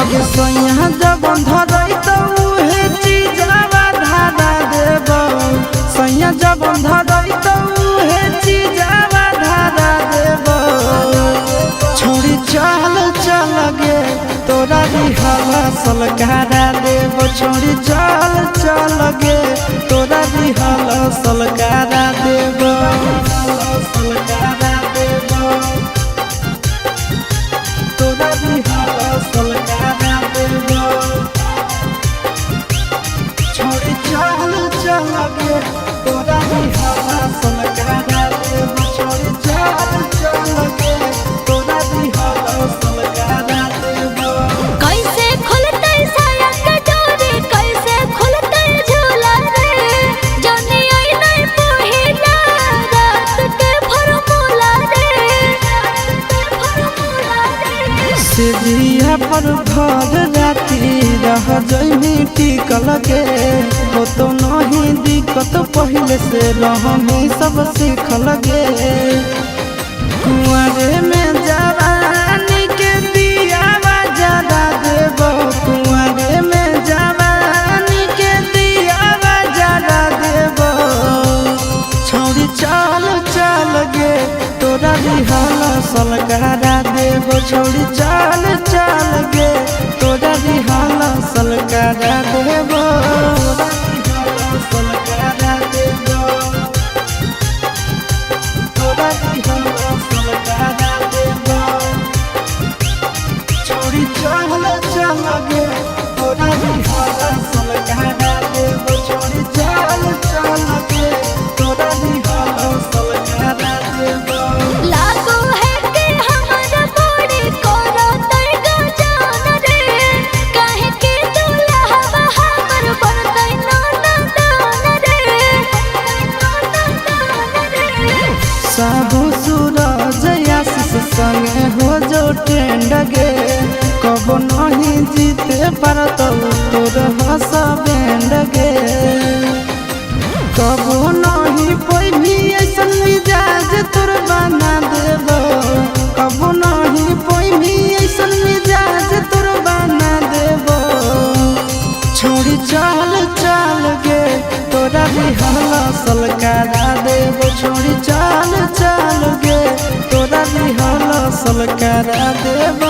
अगे सैया जब धरई तो उहे चीजवा धारा देब सैया जब धरई तो उहे चीजवा धारा देब छोड़ी चल चल गे तोरा दिहला सलकारा देब छोड़ी चल चल गे तोरा दिहला सलकारा देब सलकारा देब तोरा दिहला सलकारा देब छोड़ी चल चल गे तोरा दिहला सलकारा देब छोड़ी चल चल गे तोरा दिहला सलकारा देब। कैसे खुलते साया के डोरी कैसे खुलते झूला रे जनी आई नहीं पहिला रात के फॉर्मूला रे से दिया पर भर राती रह जइमी टिकल के हो तो नहीं दिक्कत पहले से रहमी सब सीखल गे कुंवारे में जवानी के दियावा जरा देब कुंवारे में जवानी के दियावा जरा देब छोड़ी चल चल गे तोरा दिहला सलकारा देब छोड़ी चल चल गे तोरा दिहला सलकारा देब सलकारा देब तोरा दिहला सलकारा देब छोड़ी चल चल गे तोरा दिहला सलकारा देब छोड़ी चल चल गे तोरा दिहला सलकारा देब। लागो है कि हमर बॉडी करो तई गजान रे काहे के दुल्हा हमर बनतै नाना रे साहू सूरज आशीष संगे हो जो ट्रेंड गे कबो नहीं जीते पर तो तोर हंस बैंड गे कबो नहीं कोई भी ऐसन मिजाज तोर बना देब कबो नहीं कोई भी ऐसन मिजाज तोर बना देब छोड़ी चल चल गे तोरा दिहला सलकारा देब छोड़ी चल चल गे तोरा दिहला सलकारा देब।